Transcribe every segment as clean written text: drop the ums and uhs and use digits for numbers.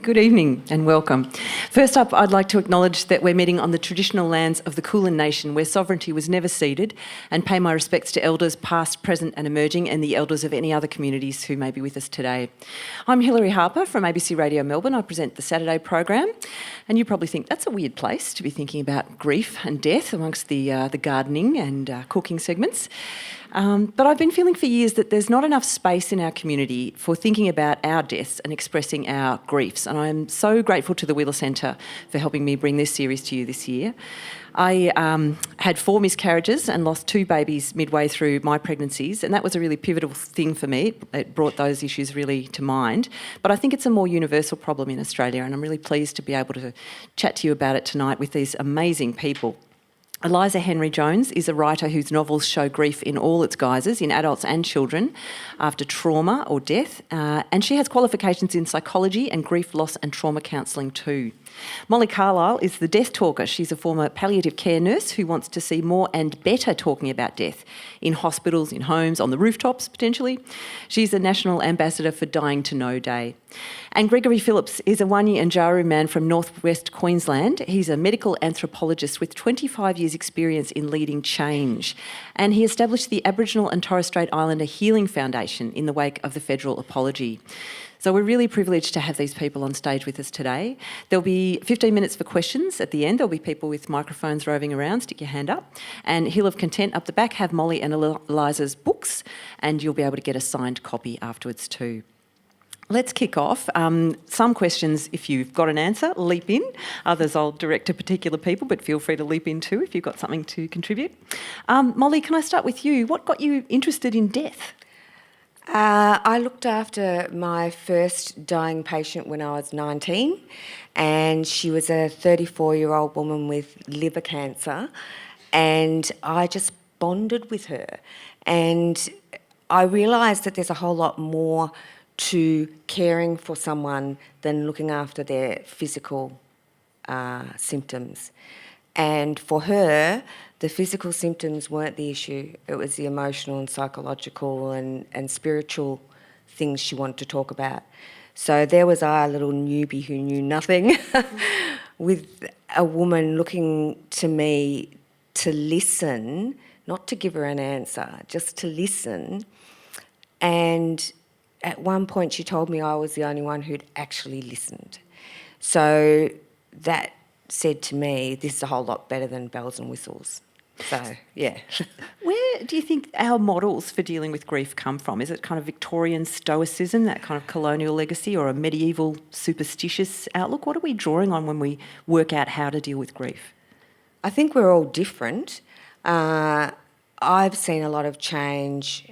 Good evening and welcome. First up, I'd like to acknowledge that we're meeting on the traditional lands of the Kulin Nation, where sovereignty was never ceded, and pay my respects to elders past, present and emerging, and the elders of any other communities who may be with us today. I'm Hilary Harper from ABC Radio Melbourne. I present the Saturday program, and you probably think that's a weird place to be thinking about grief and death amongst the gardening and cooking segments. But I've been feeling for years that there's not enough space in our community for thinking about our deaths and expressing our griefs. And I'm so grateful to the Wheeler Centre for helping me bring this series to you this year. I had 4 miscarriages and lost 2 babies midway through my pregnancies, and that was a really pivotal thing for me. It brought those issues really to mind. But I think it's a more universal problem in Australia, and I'm really pleased to be able to chat to you about it tonight with these amazing people. Eliza Henry-Jones is a writer whose novels show grief in all its guises, in adults and children, after trauma or death, and she has qualifications in psychology and grief, loss and trauma counselling too. Molly Carlile is the death talker. She's a former palliative care nurse who wants to see more and better talking about death in hospitals, in homes, on the rooftops potentially. She's a national ambassador for Dying to Know Day. And Gregory Phillips is a Wanyi and Jaru man from northwest Queensland. He's a medical anthropologist with 25 years' experience in leading change. And he established the Aboriginal and Torres Strait Islander Healing Foundation in the wake of the federal apology. So we're really privileged to have these people on stage with us today. There'll be 15 minutes for questions at the end. There'll be people with microphones roving around. Stick your hand up. And Hill of Content up the back have Molly and Eliza's books, and you'll be able to get a signed copy afterwards too. Let's kick off. Some questions, if you've got an answer, leap in. Others I'll direct to particular people, but feel free to leap in too if you've got something to contribute. Molly, can I start with you? What got you interested in death? I looked after my first dying patient when I was 19, and she was a 34-year-old woman with liver cancer, and I just bonded with her. And I realised that there's a whole lot more to caring for someone than looking after their physical symptoms. And for her, the physical symptoms weren't the issue. It was the emotional and psychological and spiritual things she wanted to talk about. So there was our little newbie who knew nothing with a woman looking to me to listen, not to give her an answer, just to listen. And at one point she told me I was the only one who'd actually listened. So that said to me, this is a whole lot better than bells and whistles. So, yeah. Where do you think our models for dealing with grief come from? Is it kind of Victorian stoicism, that kind of colonial legacy, or a medieval superstitious outlook? What are we drawing on when we work out how to deal with grief? I think we're all different. I've seen a lot of change.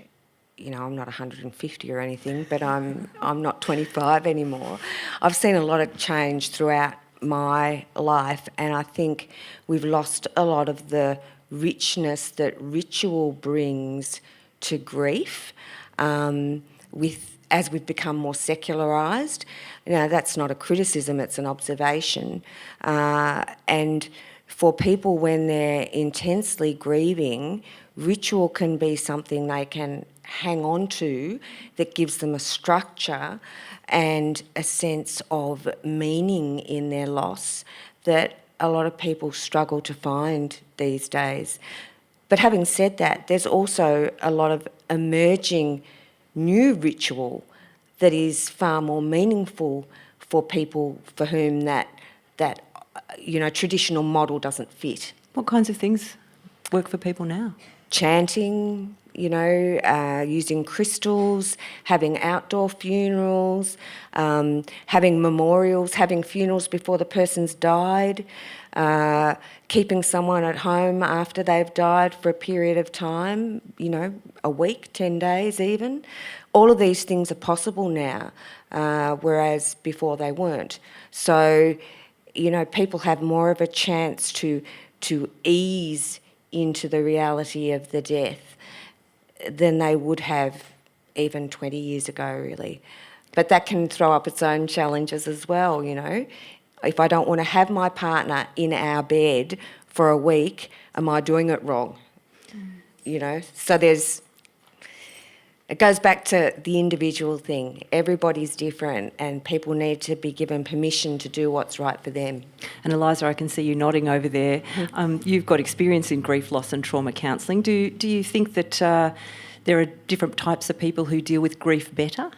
You know, I'm not 150 or anything, but I'm not 25 anymore. I've seen a lot of change throughout my life, and I think we've lost a lot of the richness that ritual brings to grief as we've become more secularised. You know, that's not a criticism, it's an observation. And for people when they're intensely grieving, ritual can be something they can hang on to that gives them a structure and a sense of meaning in their loss that a lot of people struggle to find these days. But having said that, there's also a lot of emerging new ritual that is far more meaningful for people for whom that traditional model doesn't fit. What kinds of things work for people now? Chanting, using crystals, having outdoor funerals, having memorials, having funerals before the person's died, keeping someone at home after they've died for a period of time, a week, 10 days even. All of these things are possible now, whereas before they weren't. So, people have more of a chance to ease into the reality of the death than they would have even 20 years ago, really. But that can throw up its own challenges as well, If I don't want to have my partner in our bed for a week, am I doing it wrong? So it goes back to the individual thing. Everybody's different and people need to be given permission to do what's right for them. And Eliza, I can see you nodding over there. You've got experience in grief, loss and trauma counselling. Do you think that there are different types of people who deal with grief better?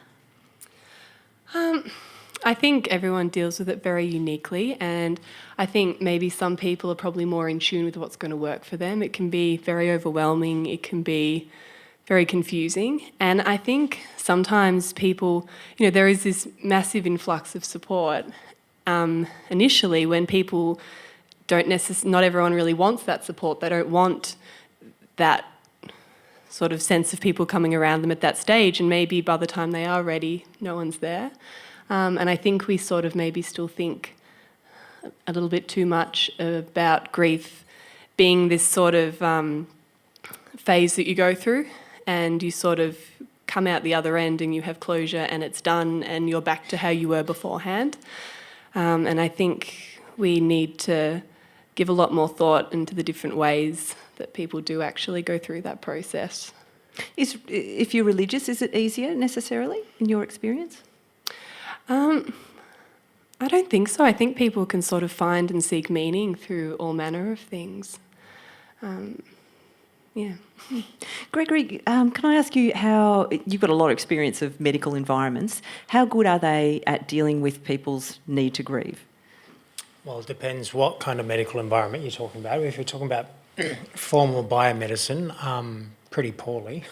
I think everyone deals with it very uniquely, and I think maybe some people are probably more in tune with what's going to work for them. It can be very overwhelming, it can be very confusing, and I think sometimes people, there is this massive influx of support initially when people not everyone really wants that support. They don't want that sort of sense of people coming around them at that stage, and maybe by the time they are ready, no one's there. And I think we sort of maybe still think a little bit too much about grief being this sort of phase that you go through and you sort of come out the other end and you have closure and it's done and you're back to how you were beforehand. And I think we need to give a lot more thought into the different ways that people do actually go through that process. If you're religious, is it easier necessarily in your experience? I don't think so. I think people can sort of find and seek meaning through all manner of things. Yeah. Gregory, can I ask you how, you've got a lot of experience of medical environments, how good are they at dealing with people's need to grieve? Well, it depends what kind of medical environment you're talking about. If you're talking about formal biomedicine, pretty poorly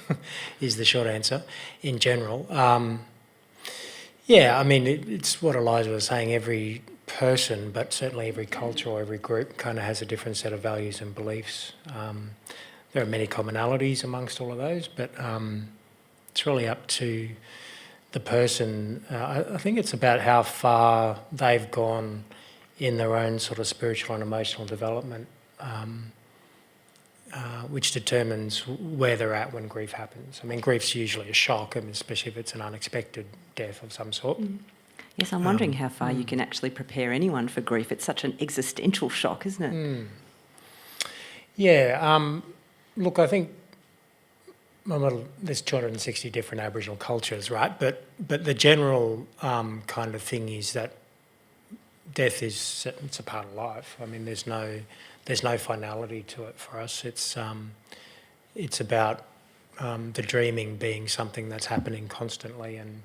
is the short answer in general. Yeah, I mean, it's what Eliza was saying, every person, but certainly every culture or every group kind of has a different set of values and beliefs. There are many commonalities amongst all of those, but it's really up to the person. I think it's about how far they've gone in their own sort of spiritual and emotional development, which determines where they're at when grief happens. I mean, grief's usually a shock, especially if it's an unexpected death of some sort. Yes, I'm wondering how far you can actually prepare anyone for grief. It's such an existential shock, isn't it? Yeah, look, I think there's 260 different Aboriginal cultures, right? But the general kind of thing is that death it's a part of life. I mean, there's no finality to it for us. It's about the dreaming being something that's happening constantly, and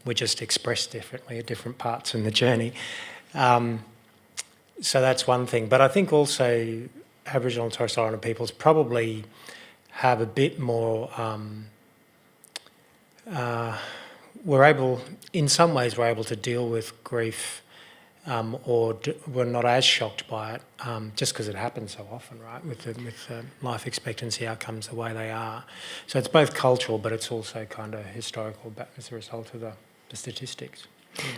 we're just expressed differently at different parts in the journey. So that's one thing. But I think also Aboriginal and Torres Strait Islander peoples probably have a bit more. In some ways, we're able to deal with grief. We're not as shocked by it, just because it happens so often, right? With life expectancy outcomes the way they are, so it's both cultural, but it's also kind of historical, as a result of the statistics.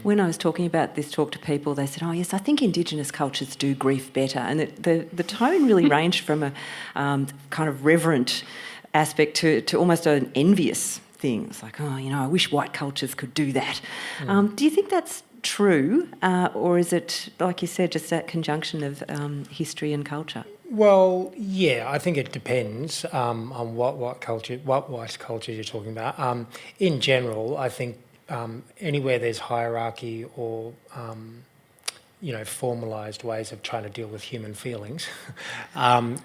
When I was talking about this talk to people, they said, "Oh yes, I think Indigenous cultures do grief better," and the tone really ranged from a kind of reverent aspect to almost an envious thing. It's like, oh, I wish white cultures could do that. Do you think that's true, or is it, like you said, just that conjunction of history and culture? Well, yeah, I think it depends on what white culture you're talking about. In general, I think anywhere there's hierarchy or formalised ways of trying to deal with human feelings,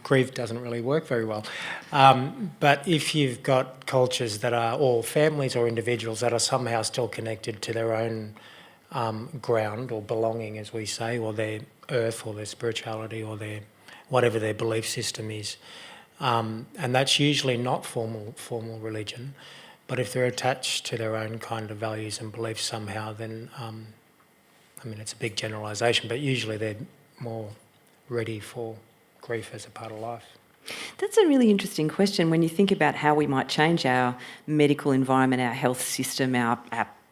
grief doesn't really work very well. But if you've got cultures that are, or families or individuals that are somehow still connected to their own ground or belonging, as we say, or their earth or their spirituality or their whatever their belief system is, and that's usually not formal religion, but if they're attached to their own kind of values and beliefs somehow, then it's a big generalisation, but usually they're more ready for grief as a part of life. That's a really interesting question when you think about how we might change our medical environment, our health system, our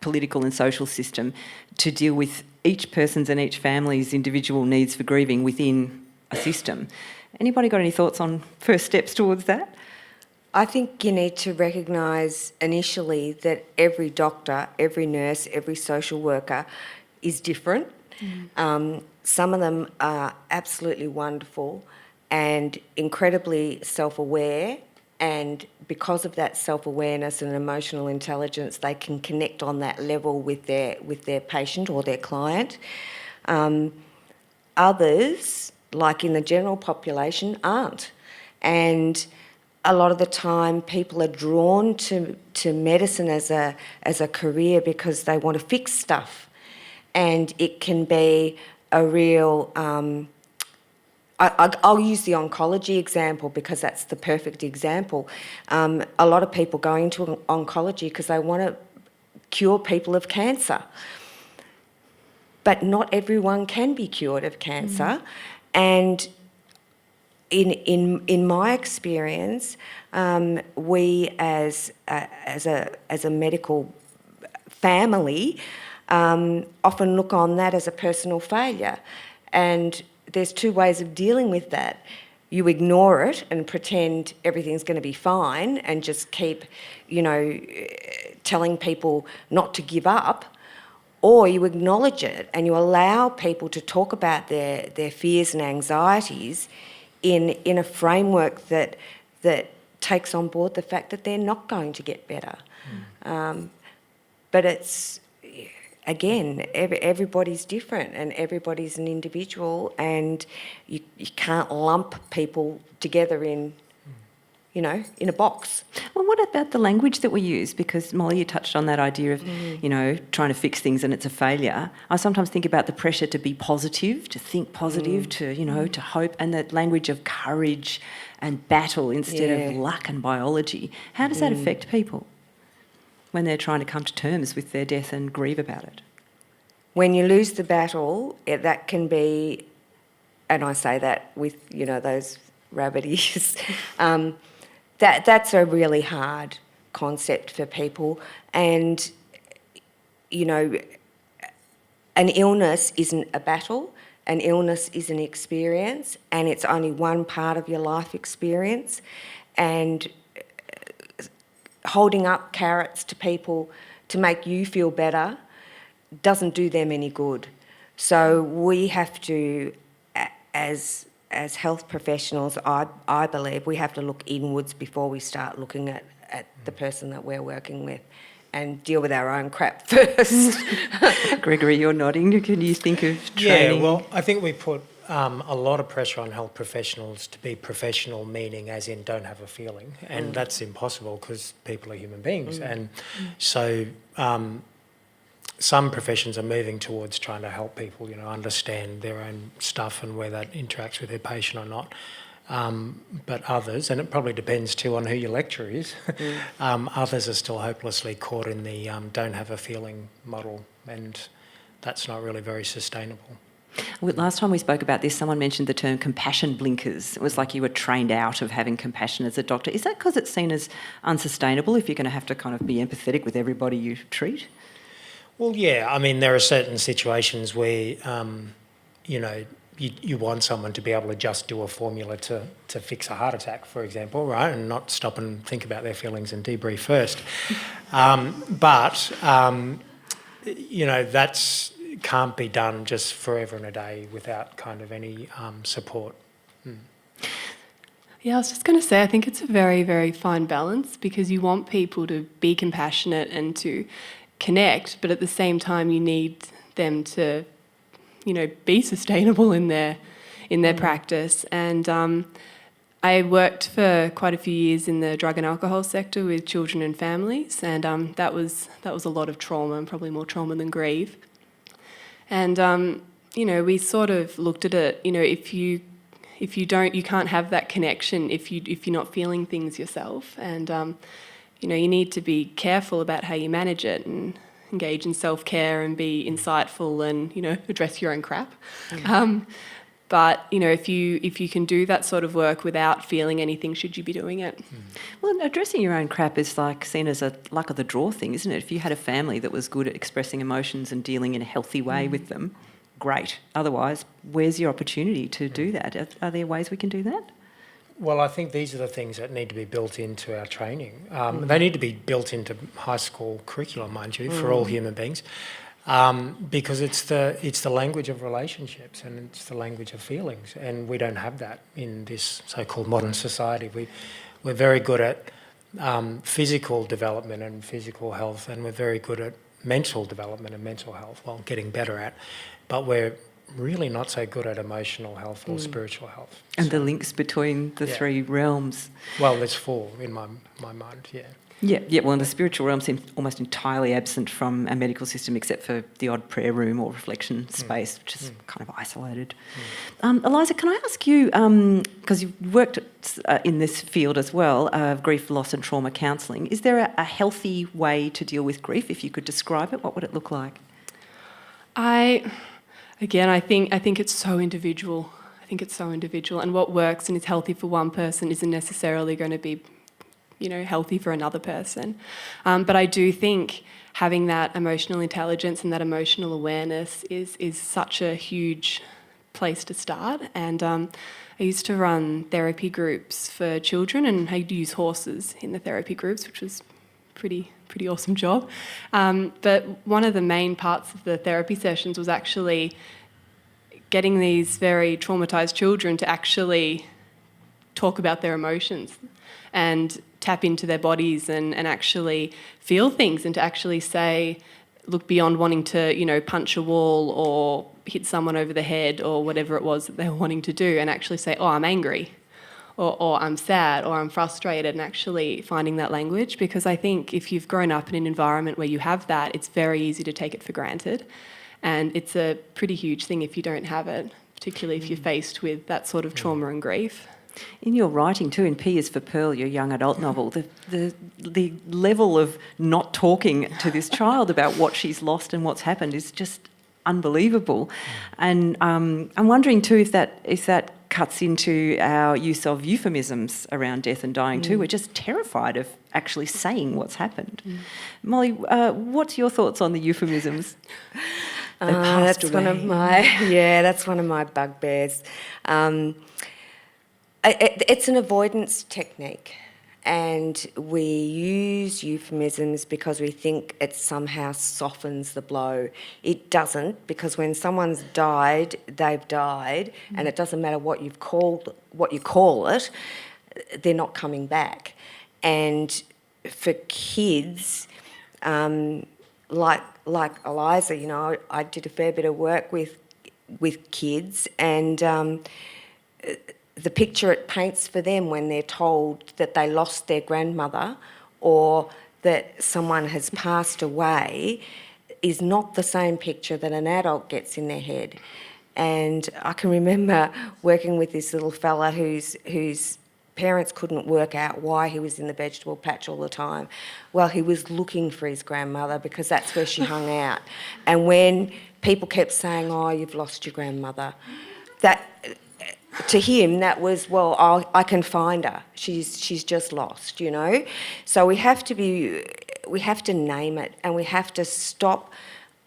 political and social system to deal with each person's and each family's individual needs for grieving within a system. Anybody got any thoughts on first steps towards that? I think you need to recognise initially that every doctor, every nurse, every social worker is different. Some of them are absolutely wonderful and incredibly self-aware and because of that self-awareness and emotional intelligence, they can connect on that level with their patient or their client. Others, like in the general population, aren't. And a lot of the time people are drawn to medicine as a career because they want to fix stuff. And it can be a real... I'll use the oncology example because that's the perfect example. A lot of people go into oncology because they want to cure people of cancer. But not everyone can be cured of cancer. And in my experience, we as a medical family often look on that as a personal failure. And there's two ways of dealing with that. You ignore it and pretend everything's going to be fine and just keep, telling people not to give up, or you acknowledge it and you allow people to talk about their fears and anxieties in a framework that takes on board the fact that they're not going to get better. But it's... Again, everybody's different and everybody's an individual, and you can't lump people together in a box. Well, what about the language that we use? Because, Molly, you touched on that idea of, trying to fix things and it's a failure. I sometimes think about the pressure to be positive, to think positive, to hope, and that language of courage and battle instead of luck and biology. How does that affect people when they're trying to come to terms with their death and grieve about it? When you lose the battle, that can be, and I say that with, those rabbit ears, that's a really hard concept for people. And, an illness isn't a battle, an illness is an experience, and it's only one part of your life experience. And holding up carrots to people to make you feel better doesn't do them any good. So we have to, as health professionals, I believe we have to look inwards before we start looking at the person that we're working with, and deal with our own crap first. Gregory, you're nodding. Can you think of training? Yeah, well, I think we put a lot of pressure on health professionals to be professional, meaning as in don't have a feeling, and that's impossible because people are human beings. And so some professions are moving towards trying to help people, understand their own stuff and where that interacts with their patient or not. But others, and it probably depends too on who your lecturer is, others are still hopelessly caught in the don't have a feeling model, and that's not really very sustainable. Well, last time we spoke about this, someone mentioned the term compassion blinkers. It was like you were trained out of having compassion as a doctor. Is that because it's seen as unsustainable if you're going to have to kind of be empathetic with everybody you treat? Well, yeah. I mean, there are certain situations where, you want someone to be able to just do a formula to fix a heart attack, for example, right, and not stop and think about their feelings and debrief first. That's can't be done just forever and a day without kind of any support. Yeah, I was just going to say, I think it's a very, very fine balance, because you want people to be compassionate and to connect, but at the same time you need them to, be sustainable in their practice. And I worked for quite a few years in the drug and alcohol sector with children and families, and that was a lot of trauma, and probably more trauma than grief. And we sort of looked at it. If you can't have that connection if you're not feeling things yourself, and you need to be careful about how you manage it and engage in self-care and be insightful and address your own crap. But if you can do that sort of work without feeling anything, should you be doing it? Well, addressing your own crap is like seen as a luck of the draw thing, isn't it? If you had a family that was good at expressing emotions and dealing in a healthy way with them, great. Otherwise, where's your opportunity to do that? Are there ways we can do that? Well, I think these are the things that need to be built into our training. They need to be built into high school curriculum, mind you, for all human beings. Because it's the language of relationships and it's the language of feelings, and we don't have that in this so-called modern society. we're very good at physical development and physical health, and we're very good at mental development and mental health, well, getting better at, but we're really not so good at emotional health or spiritual health. And the links between the three realms. Well, there's four in my mind, yeah. Yeah, well, the spiritual realm seems almost entirely absent from our medical system, except for the odd prayer room or reflection space, which is kind of isolated. Eliza, can I ask you, because you've worked in this field as well, grief, loss and trauma counselling, is there a healthy way to deal with grief? If you could describe it, what would it look like? I think it's so individual. And what works and is healthy for one person isn't necessarily going to be healthy for another person. But I do think having that emotional intelligence and that emotional awareness is such a huge place to start. And I used to run therapy groups for children, and I'd use horses in the therapy groups, which was pretty awesome job. But one of the main parts of the therapy sessions was actually getting these very traumatised children to actually talk about their emotions and tap into their bodies and actually feel things, and to actually say, look beyond wanting to, punch a wall or hit someone over the head or whatever it was that they were wanting to do, and actually say, oh, I'm angry, or I'm sad, or I'm frustrated, and actually finding that language. Because I think if you've grown up in an environment where you have that, it's very easy to take it for granted. And it's a pretty huge thing if you don't have it, particularly if you're faced with that sort of trauma and grief. In your writing too, in P is for Pearl, your young adult novel, the level of not talking to this child about what she's lost and what's happened is just unbelievable. And I'm wondering too if that cuts into our use of euphemisms around death and dying too. We're just terrified of actually saying what's happened. Molly, what's your thoughts on the euphemisms? That's one of my bugbears. It's an avoidance technique, and we use euphemisms because we think it somehow softens the blow. It doesn't, because when someone's died, they've died, and it doesn't matter what you call it, they're not coming back. And for kids, like Eliza, I did a fair bit of work with kids, and the picture it paints for them when they're told that they lost their grandmother or that someone has passed away is not the same picture that an adult gets in their head. And I can remember working with this little fella whose parents couldn't work out why he was in the vegetable patch all the time. Well, he was looking for his grandmother because that's where she hung out. And when people kept saying, oh, you've lost your grandmother, that... to him, that was, well, I can find her. She's just lost, So we have to name it, and we have to stop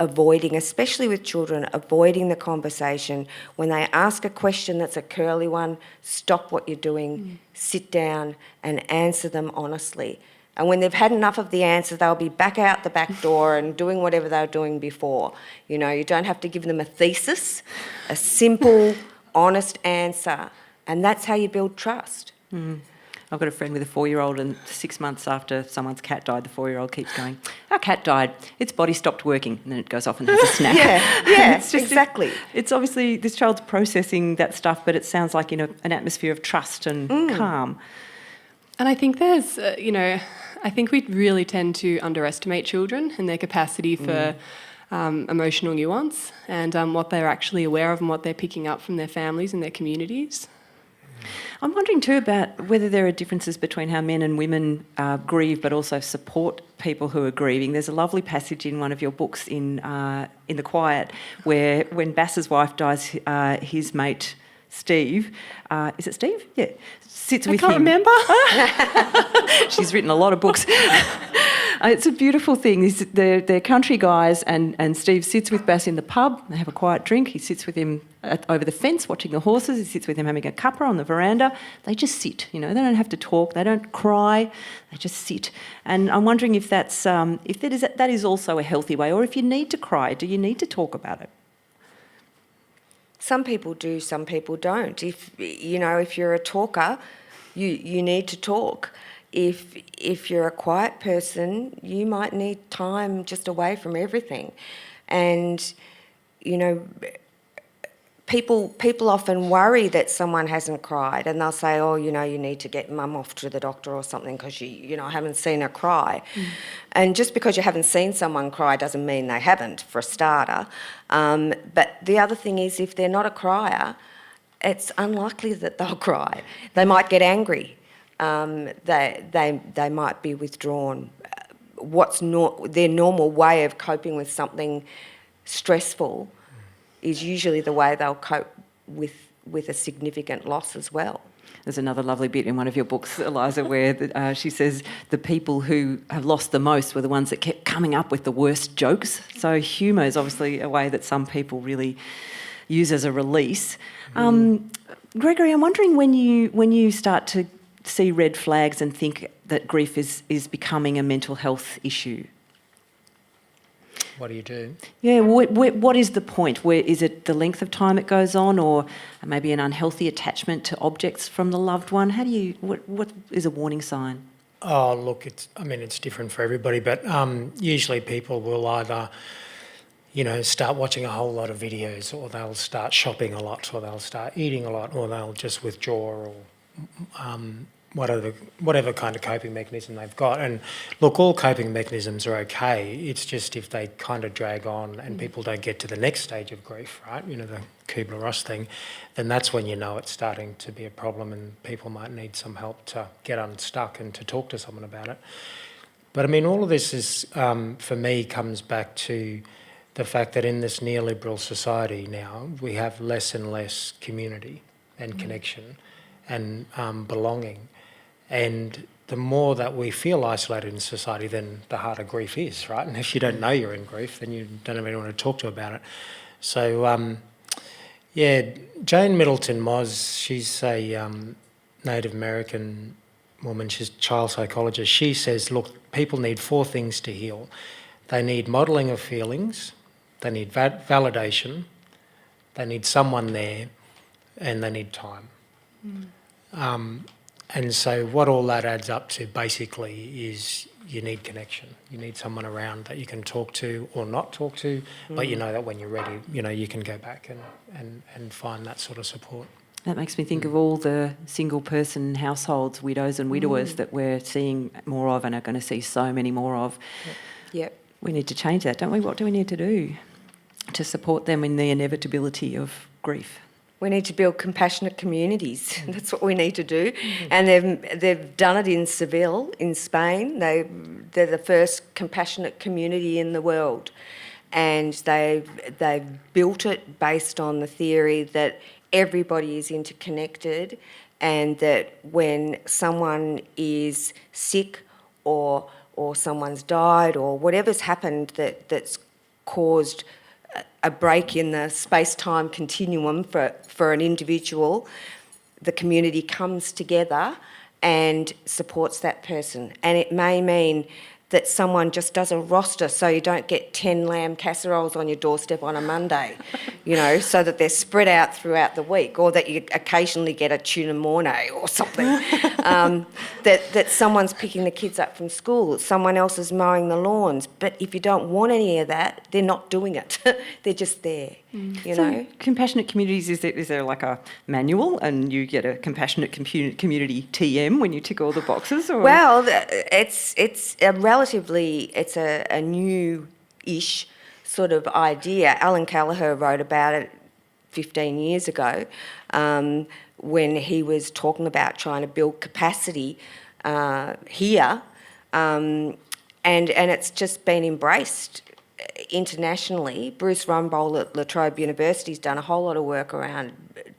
avoiding, especially with children, avoiding the conversation. When they ask a question that's a curly one, stop what you're doing, sit down and answer them honestly. And when they've had enough of the answer, they'll be back out the back door and doing whatever they were doing before. You don't have to give them a thesis, a simple... honest answer, and that's how you build trust. I've got a friend with a 4-year-old, and 6 months after someone's cat died, the 4-year-old keeps going, our cat died, its body stopped working, and then it goes off and has a snack. It's just, exactly. It's obviously, this child's processing that stuff, but it sounds like an atmosphere of trust and calm. And I think there's, I think we really tend to underestimate children and their capacity for... emotional nuance and what they're actually aware of and what they're picking up from their families and their communities. I'm wondering too about whether there are differences between how men and women grieve but also support people who are grieving. There's a lovely passage in one of your books in The Quiet where when Bass's wife dies, his mate Steve, is it Steve? Yeah, sits with him. I can't remember. She's written a lot of books. It's a beautiful thing. They're country guys, and Steve sits with Bass in the pub. They have a quiet drink. He sits with him over the fence watching the horses. He sits with him having a cuppa on the veranda. They just sit. They don't have to talk. They don't cry. They just sit. And I'm wondering if that is also a healthy way, or if you need to cry, do you need to talk about it? Some people do, some people don't. If you're a talker, You need to talk. If you're a quiet person, you might need time just away from everything. And, you know, people often worry that someone hasn't cried, and they'll say, oh, you know, you need to get mum off to the doctor or something because you know, I haven't seen her cry. And just because you haven't seen someone cry doesn't mean they haven't, for a starter. But the other thing is, if they're not a crier, it's unlikely that they'll cry. They might get angry. They might be withdrawn. Their normal way of coping with something stressful is usually the way they'll cope with a significant loss as well. There's another lovely bit in one of your books, Eliza, where she says the people who have lost the most were the ones that kept coming up with the worst jokes. So humour is obviously a way that some people really use as a release. Gregory, I'm wondering when you start to see red flags and think that grief is becoming a mental health issue. What do you do? Yeah, what is the point? Where is it the length of time it goes on, or maybe an unhealthy attachment to objects from the loved one? What is a warning sign? Oh, look, it's different for everybody, but usually people will either, you know, start watching a whole lot of videos, or they'll start shopping a lot, or they'll start eating a lot, or they'll just withdraw, or whatever kind of coping mechanism they've got. And look, all coping mechanisms are okay. It's just if they kind of drag on and people don't get to the next stage of grief, right, you know, the Kubler-Ross thing, then that's when you know it's starting to be a problem and people might need some help to get unstuck and to talk to someone about it. But I mean, all of this is, for me, comes back to the fact that in this neoliberal society now, we have less and less community and connection and belonging. And the more that we feel isolated in society, then the harder grief is, right? And if you don't know you're in grief, then you don't have anyone to talk to about it. So, Jane Middleton Moss, she's a Native American woman, she's a child psychologist. She says, look, people need 4 things to heal. They need modelling of feelings, they need validation, they need someone there, and they need time. And so what all that adds up to basically is you need connection. You need someone around that you can talk to or not talk to, but you know that when you're ready, you know, you can go back and find that sort of support. That makes me think of all the single-person households, widows and widowers that we're seeing more of and are going to see so many more of. Yep. We need to change that, don't we? What do we need to do to support them in the inevitability of grief? We need to build compassionate communities. That's what we need to do. And they've done it in Seville, in Spain. They're the first compassionate community in the world. And they've built it based on the theory that everybody is interconnected, and that when someone is sick or someone's died or whatever's happened that's caused a break in the space-time continuum for an individual, the community comes together and supports that person. And it may mean that someone just does a roster so you don't get 10 lamb casseroles on your doorstep on a Monday, you know, so that they're spread out throughout the week, or that you occasionally get a tuna mornay or something, that someone's picking the kids up from school, someone else is mowing the lawns. But if you don't want any of that, they're not doing it. They're just there, you know. Compassionate communities, is there like a manual and you get a compassionate community TM when you tick all the boxes? Or? Well, it's a new-ish sort of idea. Alan Gallagher wrote about it 15 years ago when he was talking about trying to build capacity here, and it's just been embraced internationally. Bruce Rumbold at La Trobe University's done a whole lot of work around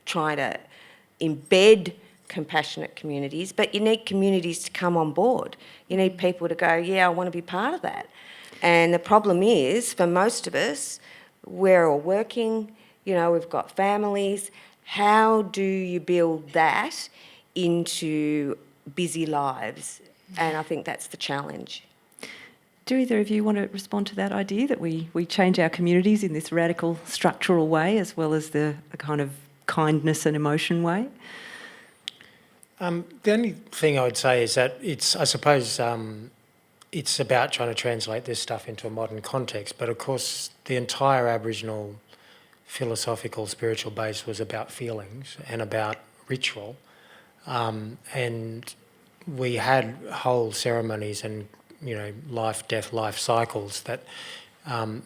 trying to embed compassionate communities, but you need communities to come on board. You need people to go, yeah, I want to be part of that. And the problem is, for most of us, we're all working, you know, we've got families. How do you build that into busy lives? And I think that's the challenge. Do either of you want to respond to that idea that we change our communities in this radical structural way as well as the kind of kindness and emotion way? The only thing I would say is that I suppose, it's about trying to translate this stuff into a modern context, but of course the entire Aboriginal philosophical, spiritual base was about feelings and about ritual, and we had whole ceremonies and, life, death, life cycles that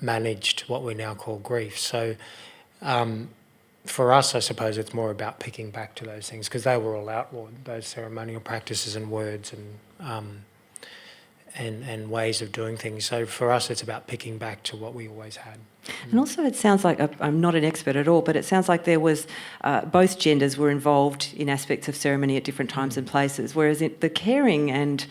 managed what we now call grief. So for us, I suppose it's more about picking back to those things, because they were all outlawed, those ceremonial practices and words and ways of doing things. So for us, it's about picking back to what we always had. And also it sounds like, I'm not an expert at all, but it sounds like there was, both genders were involved in aspects of ceremony at different times and places, whereas the caring and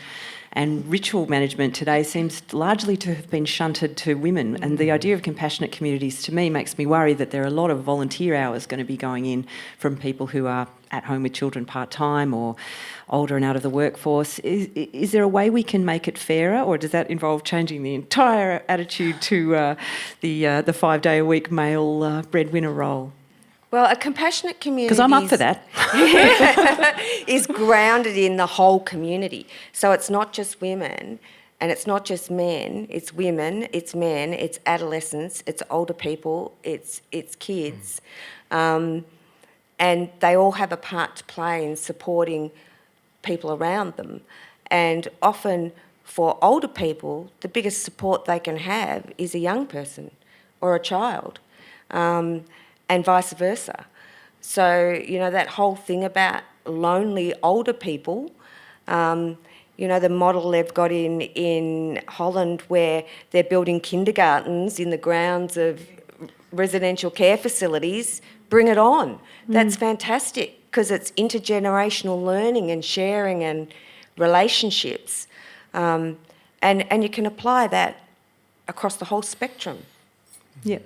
ritual management today seems largely to have been shunted to women. And the idea of compassionate communities, to me, makes me worry that there are a lot of volunteer hours going to be going in from people who are at home with children part-time or older and out of the workforce. Is there a way we can make it fairer, or does that involve changing the entire attitude to the 5-day-a-week male breadwinner role? Well, a compassionate community... Because I'm up for that. ...is grounded in the whole community. So it's not just women and it's not just men. It's women, it's men, it's adolescents, it's older people, it's kids. And they all have a part to play in supporting people around them. And often for older people, the biggest support they can have is a young person or a child. And vice versa. So, that whole thing about lonely older people, the model they've got in Holland where they're building kindergartens in the grounds of residential care facilities, bring it on. That's fantastic, because it's intergenerational learning and sharing and relationships. And you can apply that across the whole spectrum. Yeah.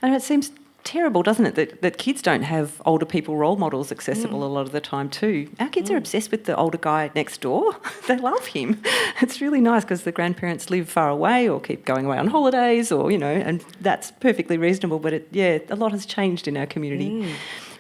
And it seems terrible, doesn't it, that kids don't have older people role models accessible a lot of the time too. Our kids are obsessed with the older guy next door. They love him. It's really nice because the grandparents live far away or keep going away on holidays or, and that's perfectly reasonable, but a lot has changed in our community.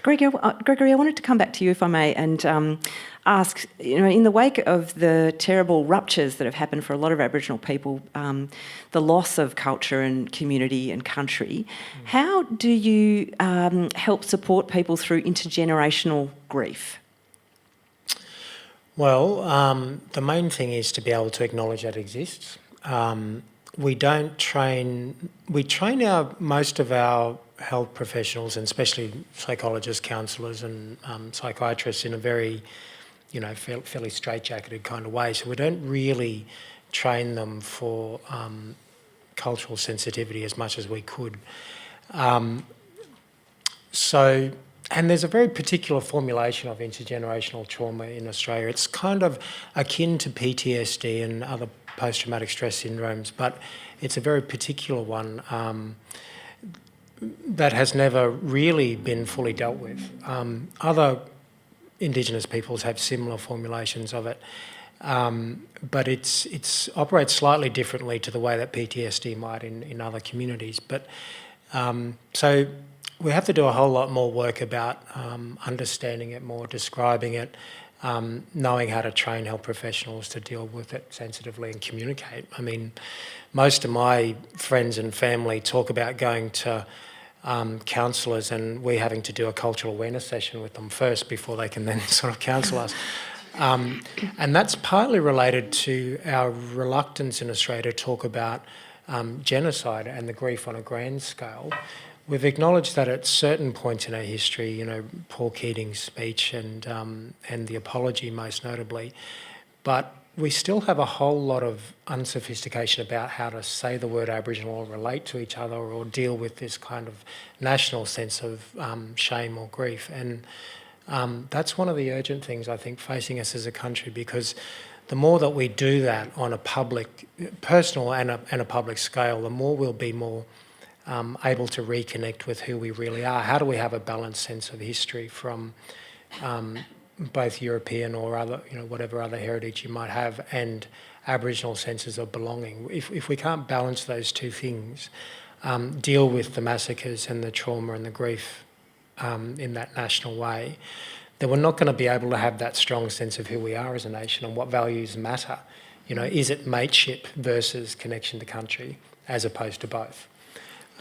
Gregory, I wanted to come back to you, if I may, and ask, in the wake of the terrible ruptures that have happened for a lot of Aboriginal people, the loss of culture and community and country, how do you help support people through intergenerational grief? Well, the main thing is to be able to acknowledge that it exists. We train most of our health professionals, and especially psychologists, counsellors and psychiatrists, in a very, fairly straitjacketed kind of way. So we don't really train them for cultural sensitivity as much as we could. And there's a very particular formulation of intergenerational trauma in Australia. It's kind of akin to PTSD and other post-traumatic stress syndromes, but it's a very particular one that has never really been fully dealt with. Other Indigenous peoples have similar formulations of it, but it operates slightly differently to the way that PTSD might in other communities. But so we have to do a whole lot more work about understanding it more, describing it, knowing how to train health professionals to deal with it sensitively and communicate. I mean, most of my friends and family talk about going to counsellors and we having to do a cultural awareness session with them first before they can then sort of counsel us. And that's partly related to our reluctance in Australia to talk about genocide and the grief on a grand scale. We've acknowledged that at certain points in our history, Paul Keating's speech and the apology most notably, but we still have a whole lot of unsophistication about how to say the word Aboriginal or relate to each other or deal with this kind of national sense of shame or grief. And that's one of the urgent things, I think, facing us as a country, because the more that we do that on a public, personal and a public scale, the more we'll be more able to reconnect with who we really are. How do we have a balanced sense of history from both European or other, whatever other heritage you might have, and Aboriginal senses of belonging? If we can't balance those two things, deal with the massacres and the trauma and the grief in that national way, then we're not going to be able to have that strong sense of who we are as a nation and what values matter. You know, is it mateship versus connection to country as opposed to both?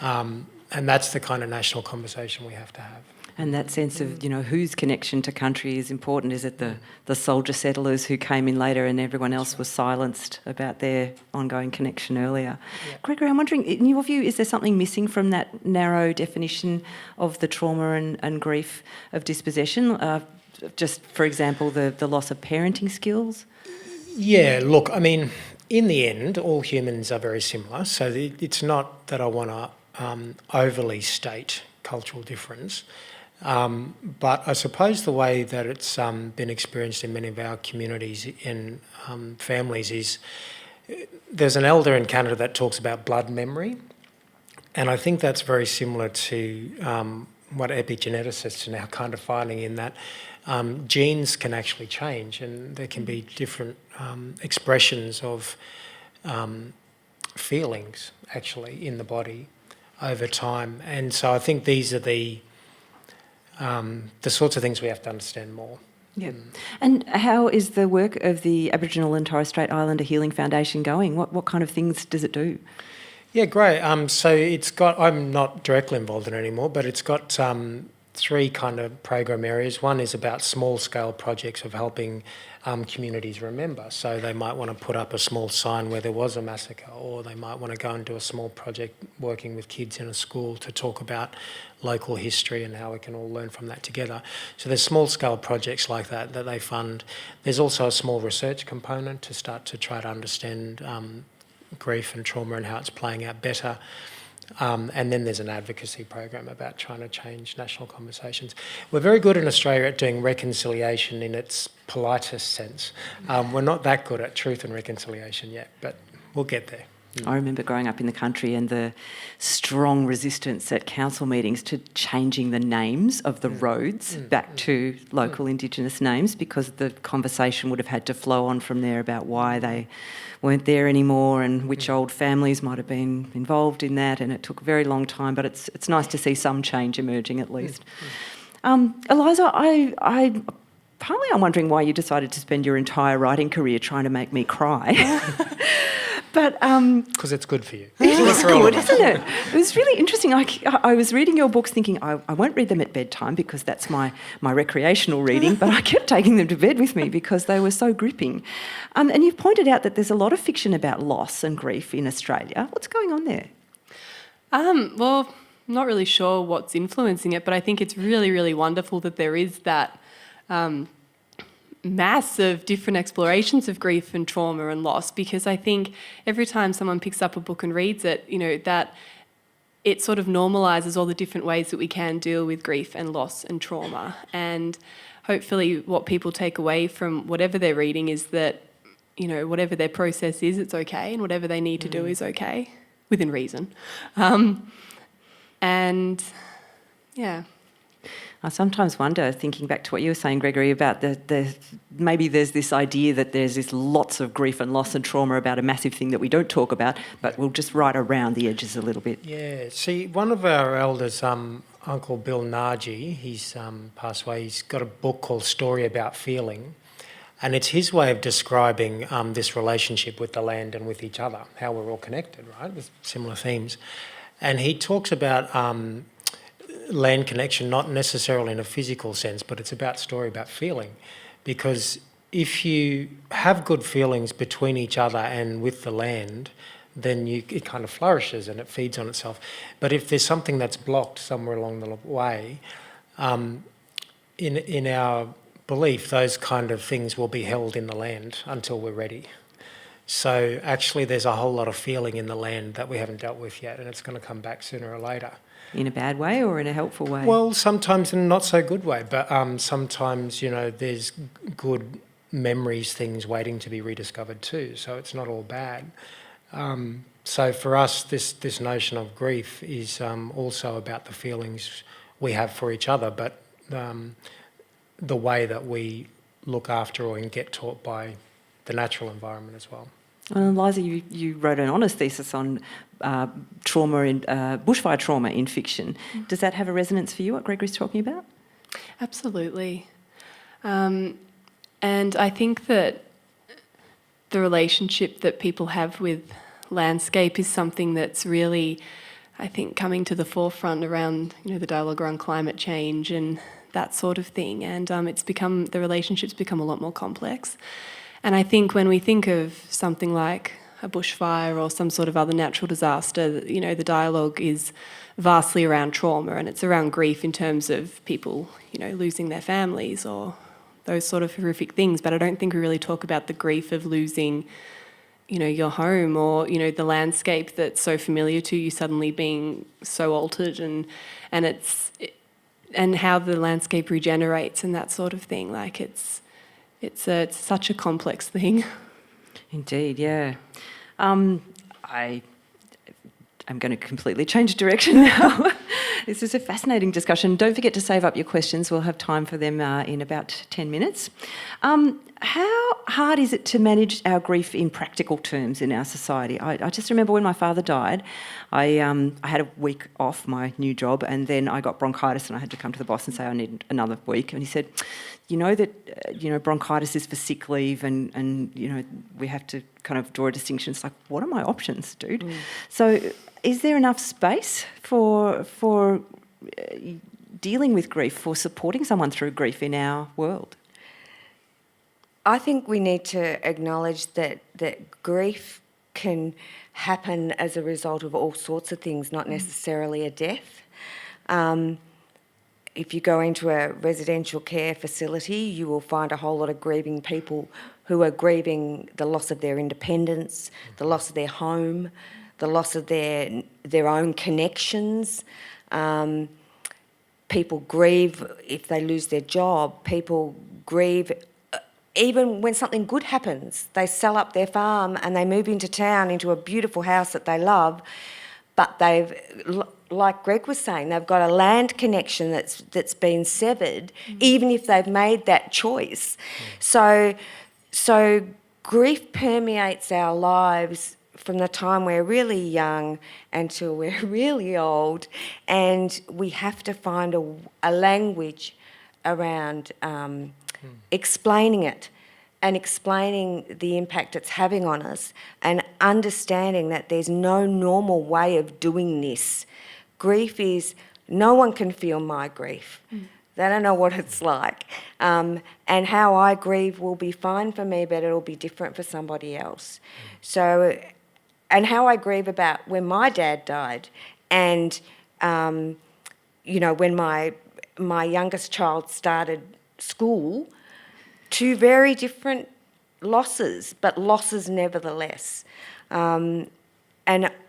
And that's the kind of national conversation we have to have. And that sense of, you know, whose connection to country is important. Is it the soldier settlers who came in later and everyone else was silenced about their ongoing connection earlier? Yeah. Gregory, I'm wondering, in your view, is there something missing from that narrow definition of the trauma and grief of dispossession? Just, for example, the loss of parenting skills? Yeah, look, I mean, in the end, all humans are very similar. So it's not that I want to overly state cultural difference. But I suppose the way that it's been experienced in many of our communities and families is there's an elder in Canada that talks about blood memory, and I think that's very similar to what epigeneticists are now kind of finding, in that genes can actually change and there can be different expressions of feelings actually in the body over time. And so I think these are the sorts of things we have to understand more. Yeah. And how is the work of the Aboriginal and Torres Strait Islander Healing Foundation going? What kind of things does it do? Yeah, great. So it's got, I'm not directly involved in it anymore, but it's got three kind of program areas. One is about small-scale projects of helping communities remember. So they might want to put up a small sign where there was a massacre, or they might want to go and do a small project working with kids in a school to talk about local history and how we can all learn from that together. So there's small-scale projects like that they fund. There's also a small research component to start to try to understand grief and trauma and how it's playing out better. And then there's an advocacy program about trying to change national conversations. We're very good in Australia at doing reconciliation in its politest sense. We're not that good at truth and reconciliation yet, but we'll get there. I remember growing up in the country and the strong resistance at council meetings to changing the names of the roads back to local Indigenous names, because the conversation would have had to flow on from there about why they weren't there anymore and which old families might have been involved in that, and it took a very long time, but it's nice to see some change emerging at least. Eliza, partly I'm wondering why you decided to spend your entire writing career trying to make me cry. But because it's good for you. It is good, isn't it? It was really interesting. I was reading your books thinking I won't read them at bedtime because that's my recreational reading, but I kept taking them to bed with me because they were so gripping. And you've pointed out that there's a lot of fiction about loss and grief in Australia. What's going on there? Well, I'm not really sure what's influencing it, but I think it's really, really wonderful that there is that mass of different explorations of grief and trauma and loss, because I think every time someone picks up a book and reads it, you know, that it sort of normalises all the different ways that we can deal with grief and loss and trauma. And hopefully what people take away from whatever they're reading is that, you know, whatever their process is, it's okay, and whatever they need to do is okay, within reason. And yeah. I sometimes wonder, thinking back to what you were saying, Gregory, about maybe there's this idea that there's this lots of grief and loss and trauma about a massive thing that we don't talk about, but we'll just right around the edges a little bit. Yeah, see, one of our elders, Uncle Bill Nargi, he's passed away, he's got a book called Story About Feeling, and it's his way of describing this relationship with the land and with each other, how we're all connected, right, with similar themes. And he talks about land connection, not necessarily in a physical sense, but it's about story about feeling. Because if you have good feelings between each other and with the land, then it kind of flourishes and it feeds on itself. But if there's something that's blocked somewhere along the way, in our belief, those kind of things will be held in the land until we're ready. So actually there's a whole lot of feeling in the land that we haven't dealt with yet, and it's going to come back sooner or later. In a bad way or in a helpful way? Well, sometimes in a not so good way, but sometimes, you know, there's good memories, things waiting to be rediscovered too, so it's not all bad. So for us, this notion of grief is also about the feelings we have for each other, but the way that we look after or get taught by the natural environment as well. Well, Eliza, you wrote an honours thesis on trauma in bushfire trauma in fiction. Does that have a resonance for you, what Gregory's talking about? Absolutely. And I think that the relationship that people have with landscape is something that's really, I think, coming to the forefront around, the dialogue around climate change and that sort of thing. And the relationships become a lot more complex. And I think when we think of something like a bushfire or some sort of other natural disaster, the dialogue is vastly around trauma, and it's around grief in terms of people, losing their families or those sort of horrific things. But I don't think we really talk about the grief of losing, your home or, the landscape that's so familiar to you suddenly being so altered, and how the landscape regenerates and that sort of thing. Like it's such a complex thing. Indeed, yeah. I'm going to completely change direction now. This is a fascinating discussion. Don't forget to save up your questions. We'll have time for them in about 10 minutes. How hard is it to manage our grief in practical terms in our society? I just remember when my father died, I had a week off my new job, and then I got bronchitis and I had to come to the boss and say I need another week. And he said, bronchitis is for sick leave and we have to kind of draw a distinction. It's like, what are my options, dude? Mm. So is there enough space for dealing with grief, for supporting someone through grief in our world? I think we need to acknowledge that grief can happen as a result of all sorts of things, not necessarily a death. If you go into a residential care facility, you will find a whole lot of grieving people who are grieving the loss of their independence, the loss of their home, the loss of their own connections. People grieve if they lose their job. People grieve even when something good happens. They sell up their farm and they move into town, into a beautiful house that they love, but they've, like Greg was saying, they've got a land connection that's been severed, even if they've made that choice. So grief permeates our lives from the time we're really young until we're really old, and we have to find a language around explaining it and explaining the impact it's having on us, and understanding that there's no normal way of doing this. Grief is, no one can feel my grief. They don't know what it's like. And how I grieve will be fine for me, but it'll be different for somebody else. So, and how I grieve about when my dad died, and, when my youngest child started school, two very different losses, but losses nevertheless. And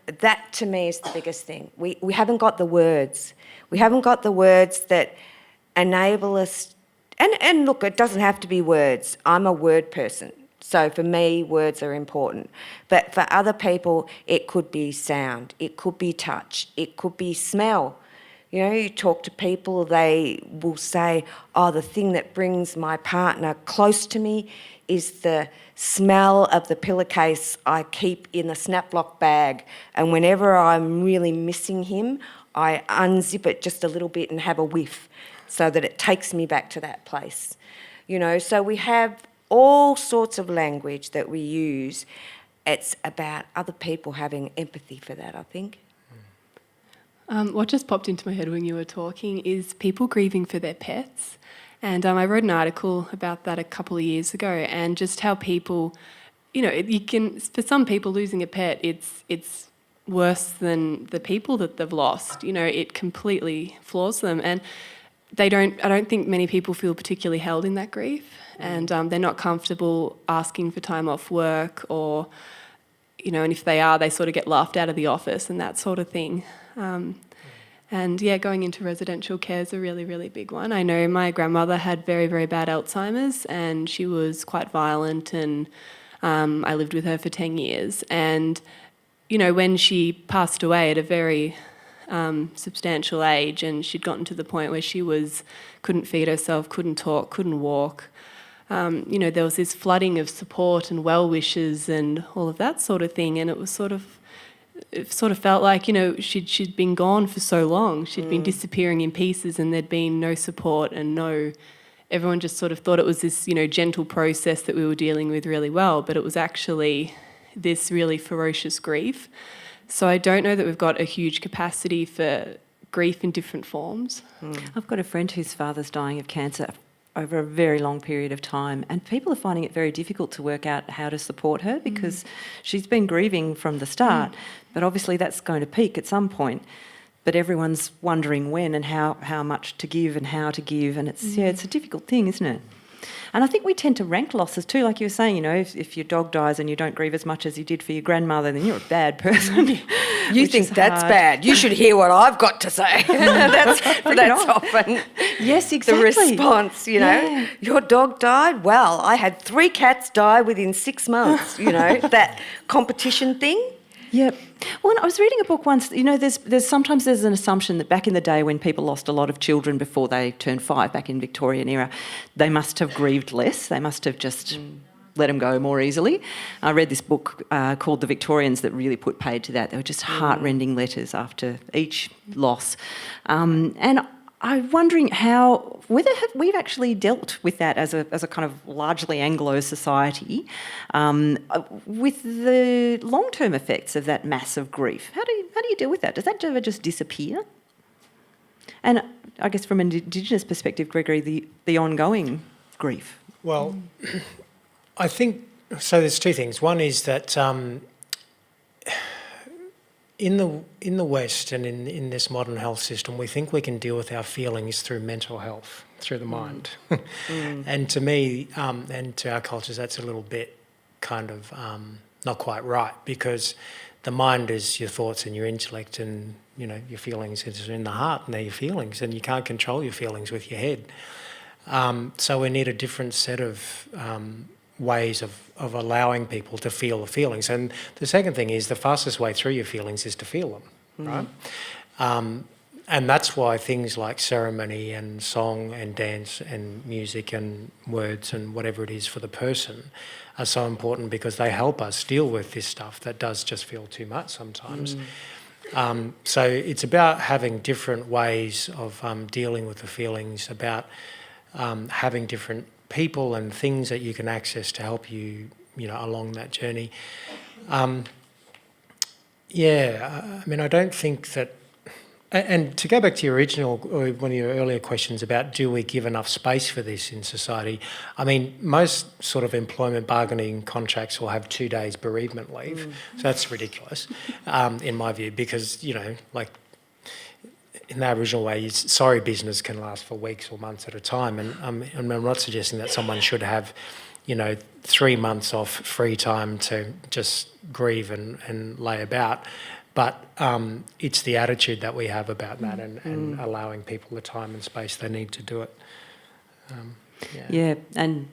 that to me is the biggest thing. We haven't got the words. We haven't got the words that enable us, and look, it doesn't have to be words. I'm a word person. So for me, words are important. But for other people, it could be sound, it could be touch, it could be smell. You talk to people, they will say, oh, the thing that brings my partner close to me is the smell of the pillowcase I keep in the Snaplock bag. And whenever I'm really missing him, I unzip it just a little bit and have a whiff so that it takes me back to that place. So we have all sorts of language that we use. It's about other people having empathy for that, I think. What just popped into my head when you were talking is people grieving for their pets. And I wrote an article about that a couple of years ago, and just how people, for some people losing a pet, it's worse than the people that they've lost. It completely floors them. And I don't think many people feel particularly held in that grief, and they're not comfortable asking for time off work, or, and if they are, they sort of get laughed out of the office and that sort of thing. Going into residential care is a really, really big one. I know my grandmother had very, very bad Alzheimer's, and she was quite violent, and I lived with her for 10 years. And, when she passed away at a very substantial age, and she'd gotten to the point where she couldn't feed herself, couldn't talk, couldn't walk, there was this flooding of support and well wishes and all of that sort of thing, and it sort of felt like, she'd been gone for so long. She'd been disappearing in pieces, and there'd been no support and everyone just sort of thought it was this, gentle process that we were dealing with really well, but it was actually this really ferocious grief. So I don't know that we've got a huge capacity for grief in different forms. I've got a friend whose father's dying of cancer over a very long period of time, and people are finding it very difficult to work out how to support her because she's been grieving from the start, but obviously that's going to peak at some point. But everyone's wondering when and how much to give and how to give, and it's a difficult thing, isn't it? And I think we tend to rank losses too, like you were saying, if your dog dies and you don't grieve as much as you did for your grandmother, then you're a bad person. You think that's bad. You should hear what I've got to say. that's often yes, exactly. the response, Your dog died? Well, I had 3 cats die within 6 months, that competition thing. Yep. Well, I was reading a book once, there's sometimes an assumption that back in the day when people lost a lot of children before they turned 5, back in Victorian era, they must have grieved less. They must have just let them go more easily. I read this book called The Victorians that really put paid to that. They were just heart-rending letters after each loss. And I'm wondering whether we've actually dealt with that as a kind of largely Anglo society, with the long-term effects of that massive grief. How do you deal with that? Does that ever just disappear? And I guess from an Indigenous perspective, Gregory, the ongoing grief. Well, I think so. There's 2 things. One is that in the West and in this modern health system, we think we can deal with our feelings through mental health, through the mind. And to me, and to our cultures, that's a little bit kind of not quite right, because the mind is your thoughts and your intellect, and your feelings is in the heart, and they're your feelings, and you can't control your feelings with your head. So we need a different set of ways of allowing people to feel the feelings. And the second thing is the fastest way through your feelings is to feel them, right? And that's why things like ceremony and song and dance and music and words and whatever it is for the person are so important, because they help us deal with this stuff that does just feel too much sometimes. So it's about having different ways of dealing with the feelings, about having different people and things that you can access to help you, along that journey. I don't think that. And to go back to your original, or one of your earlier questions about do we give enough space for this in society? I mean, most sort of employment bargaining contracts will have 2 days bereavement leave. So that's ridiculous, in my view, because, like, in the Aboriginal way, sorry business can last for weeks or months at a time. And I'm not suggesting that someone should have, 3 months off free time to just grieve and lay about. But it's the attitude that we have about that, and allowing people the time and space they need to do it. And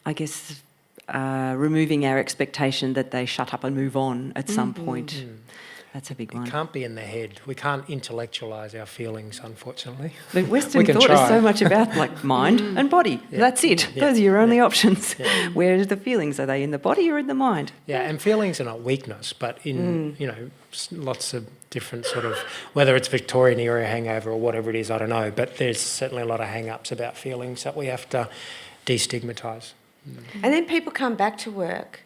I guess removing our expectation that they shut up and move on at some point. That's a big one. It can't be in the head. We can't intellectualise our feelings, unfortunately. But Western thought is so much about mind and body. Yeah. That's it. Yeah. Those are your only options. Yeah. Where are the feelings? Are they in the body or in the mind? Yeah, and feelings are not weakness, but in, lots of different sort of, whether it's Victorian era hangover or whatever it is, I don't know, but there's certainly a lot of hang-ups about feelings that we have to destigmatise. And then people come back to work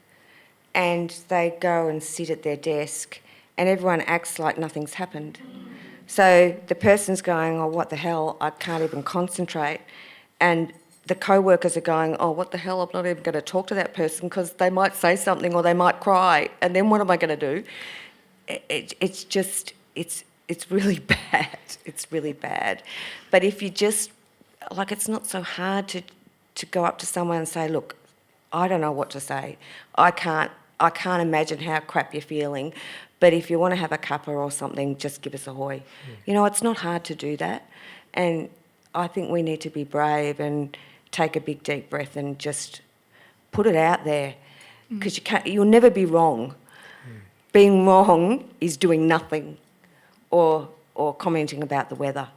and they go and sit at their desk, and everyone acts like nothing's happened. So the person's going, oh, what the hell, I can't even concentrate. And the co-workers are going, oh, what the hell, I'm not even going to talk to that person because they might say something or they might cry. And then what am I going to do? It's really bad. It's really bad. But if you just, it's not so hard to go up to someone and say, look, I don't know what to say. I can't imagine how crap you're feeling. But if you want to have a cuppa or something, just give us a hoy. It's not hard to do that. And I think we need to be brave and take a big, deep breath and just put it out there, because you'll never be wrong. Being wrong is doing nothing or commenting about the weather.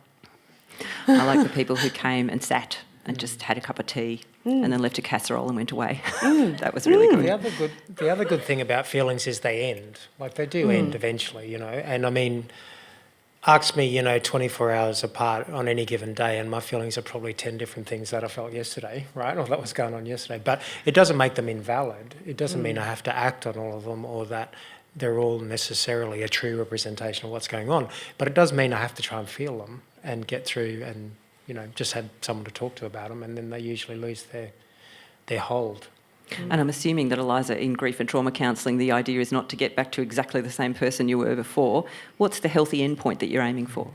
I like the people who came and sat and just had a cup of tea and then left a casserole and went away. That was really good. The other good thing about feelings is they end. They do end eventually, And I mean, ask me, 24 hours apart on any given day, and my feelings are probably 10 different things that I felt yesterday, right? Or that was going on yesterday. But it doesn't make them invalid. It doesn't mean I have to act on all of them or that they're all necessarily a true representation of what's going on. But it does mean I have to try and feel them and get through and, just have someone to talk to about them, and then they usually lose their hold. And I'm assuming that, Eliza, in grief and trauma counselling, the idea is not to get back to exactly the same person you were before. What's the healthy endpoint that you're aiming for?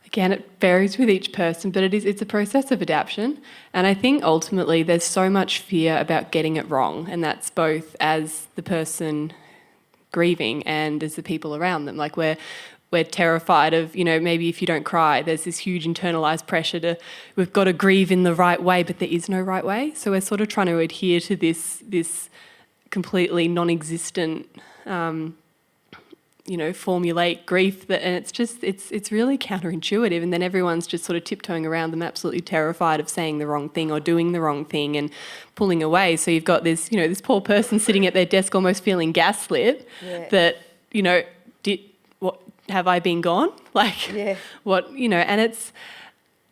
Again, it varies with each person, but it's a process of adaptation. And I think ultimately there's so much fear about getting it wrong, and that's both as the person grieving and as the people around them. Like we're terrified of, maybe if you don't cry, there's this huge internalised pressure we've got to grieve in the right way, but there is no right way. So we're sort of trying to adhere to this completely non-existent, formulate grief, and it's really counterintuitive. And then everyone's just sort of tiptoeing around them, absolutely terrified of saying the wrong thing or doing the wrong thing and pulling away. So you've got this, this poor person sitting at their desk almost feeling gaslit that, what have I been gone? What, and it's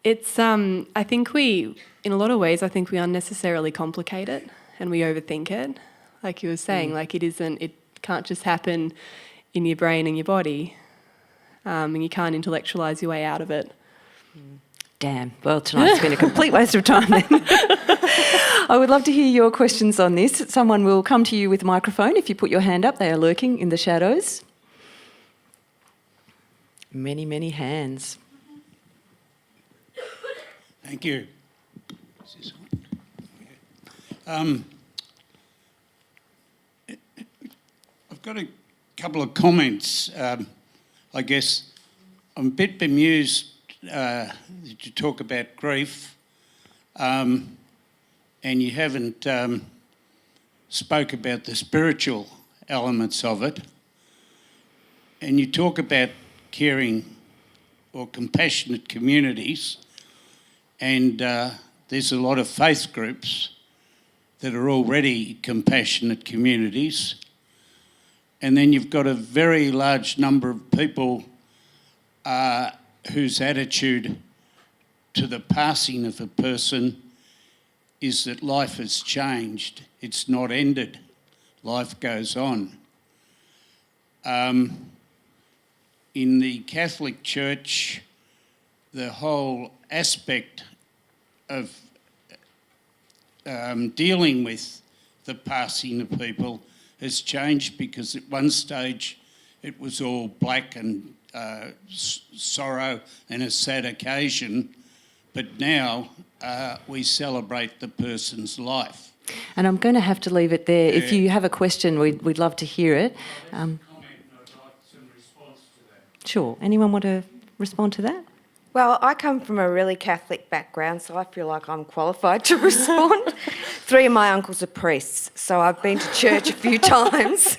I think in a lot of ways, I think we unnecessarily complicate it and we overthink it. Like you were saying, it can't just happen in your brain and your body, and you can't intellectualise your way out of it. Damn. Well, tonight's been a complete waste of time then. I would love to hear your questions on this. Someone will come to you with a microphone. If you put your hand up, they are lurking in the shadows. Many, many hands. Thank you. I've got a couple of comments. I guess I'm a bit bemused that you talk about grief, and you haven't spoke about the spiritual elements of it. And you talk about caring or compassionate communities, and there's a lot of faith groups that are already compassionate communities, and then you've got a very large number of people whose attitude to the passing of a person is that life has changed, it's not ended, life goes on. In the Catholic Church, the whole aspect of dealing with the passing of people has changed, because at one stage it was all black and sorrow and a sad occasion, but now we celebrate the person's life. And I'm going to have to leave it there. If you have a question, we'd love to hear it. Sure. Anyone want to respond to that? Well, I come from a really Catholic background, so I feel like I'm qualified to respond. 3 of my uncles are priests, so I've been to church a few times.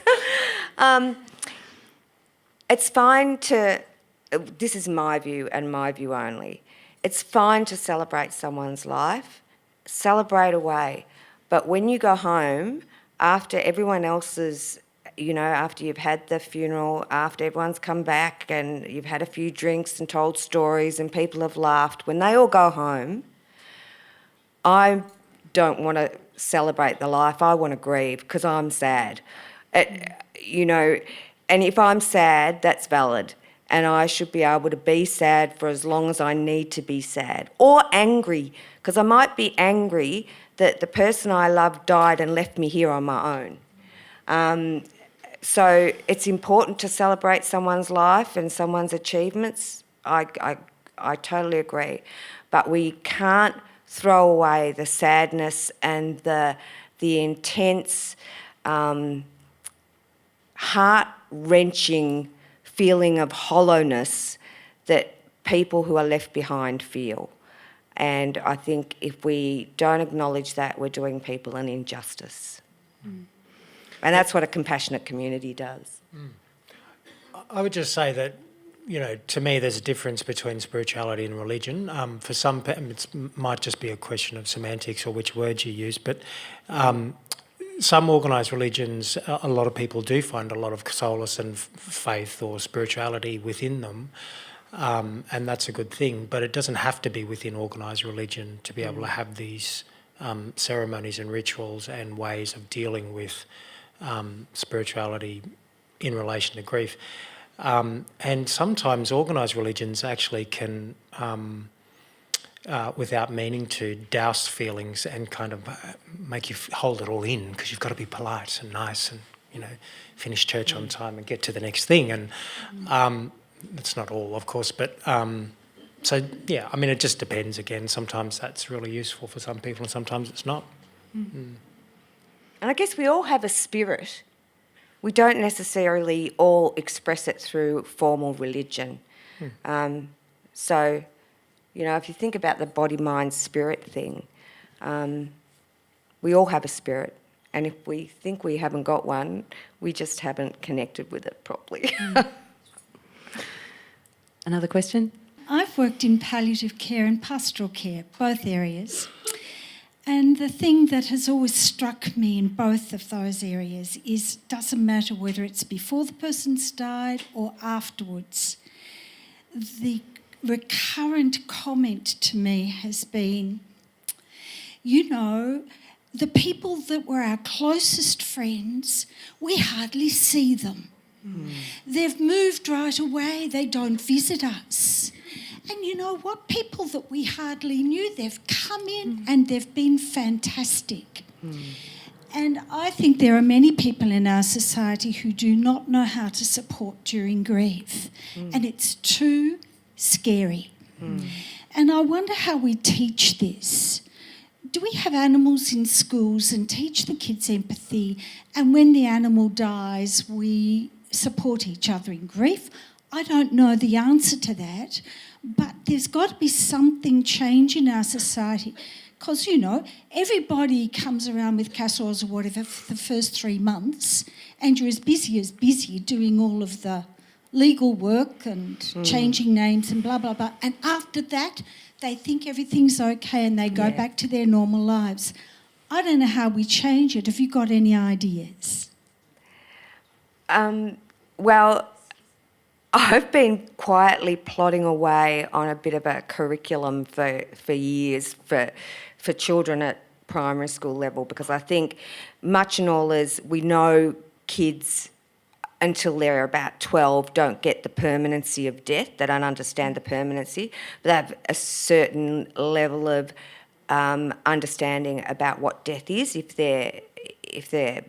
It's fine to, this is my view and my view only, it's fine to celebrate someone's life, celebrate away, but when you go home, after everyone else's, after you've had the funeral, after everyone's come back and you've had a few drinks and told stories and people have laughed, when they all go home, I don't want to celebrate the life, I want to grieve because I'm sad. And if I'm sad, that's valid. And I should be able to be sad for as long as I need to be sad. Or angry, because I might be angry that the person I love died and left me here on my own. So it's important to celebrate someone's life and someone's achievements. I totally agree. But we can't throw away the sadness and the intense, heart-wrenching feeling of hollowness that people who are left behind feel. And I think if we don't acknowledge that, we're doing people an injustice. Mm. And that's what a compassionate community does. Mm. I would just say that, to me there's a difference between spirituality and religion. For some, it might just be a question of semantics or which words you use, but some organised religions, a lot of people do find a lot of solace and faith or spirituality within them. and that's a good thing, but it doesn't have to be within organised religion to be able to have these ceremonies and rituals and ways of dealing with spirituality in relation to grief. And sometimes organised religions actually can, without meaning to, douse feelings and kind of make you hold it all in, because you've got to be polite and nice and, you know, finish church on time and get to the next thing. And that's not all, of course, but so, yeah, I mean, it just depends again. Sometimes that's really useful for some people and sometimes it's not. And I guess we all have a spirit. We don't necessarily all express it through formal religion. So, you know, if you think about the body, mind, spirit thing, we all have a spirit. And if we think we haven't got one, we just haven't connected with it properly. Another question? I've worked in palliative care and pastoral care, both areas. And the thing that has always struck me in both of those areas is it doesn't matter whether it's before the person's died or afterwards. The recurrent comment to me has been, you know, the people that were our closest friends, we hardly see them. They've moved right away, they don't visit us. And you know what? People that we hardly knew, they've come in and they've been fantastic. And I think there are many people in our society who do not know how to support during grief. And it's too scary. And I wonder how we teach this. Do we have animals in schools and teach the kids empathy, and when the animal dies we support each other in grief? I don't know the answer to that, but there's got to be something change in our society, because, you know, everybody comes around with casseroles or whatever for the first 3 months, and you're as busy doing all of the legal work and changing names and blah, blah, blah. And after that, they think everything's okay and they go back to their normal lives. I don't know how we change it. Have you got any ideas? Well, I've been quietly plodding away on a bit of a curriculum for years for children at primary school level, because I think much and all is we know kids until they're about 12 don't get the permanency of death. They don't understand the permanency. But they have a certain level of understanding about what death is if they're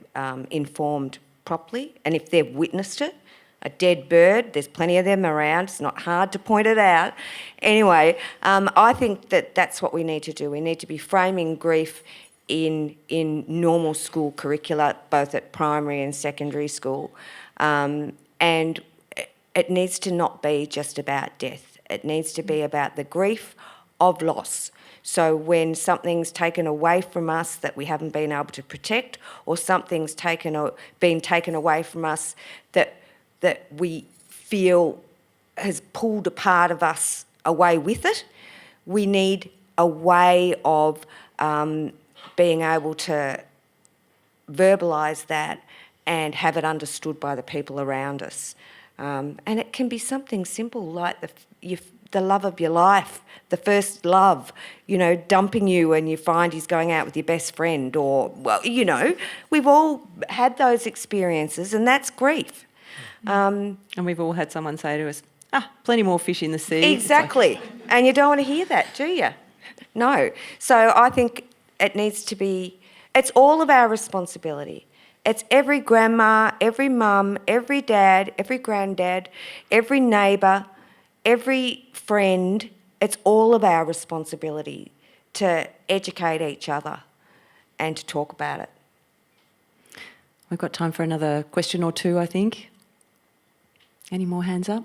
informed properly and if they've witnessed it. A dead bird, there's plenty of them around. It's not hard to point it out. Anyway, I think that's what we need to do. We need to be framing grief in normal school curricula, both at primary and secondary school. And it needs to not be just about death. It needs to be about the grief of loss. So when something's taken away from us that we haven't been able to protect, or something's been taken away from us that we feel has pulled a part of us away with it, we need a way of being able to verbalise that and have it understood by the people around us. And it can be something simple like the love of your life, the first love, you know, dumping you when you find he's going out with your best friend, or, well, you know, we've all had those experiences, and that's grief. And we've all had someone say to us, plenty more fish in the sea. Exactly. And you don't want to hear that, do you? No. So I think it needs to be, it's all of our responsibility. It's every grandma, every mum, every dad, every granddad, every neighbour, every friend. It's all of our responsibility to educate each other and to talk about it. We've got time for another question or two, I think. Any more hands up?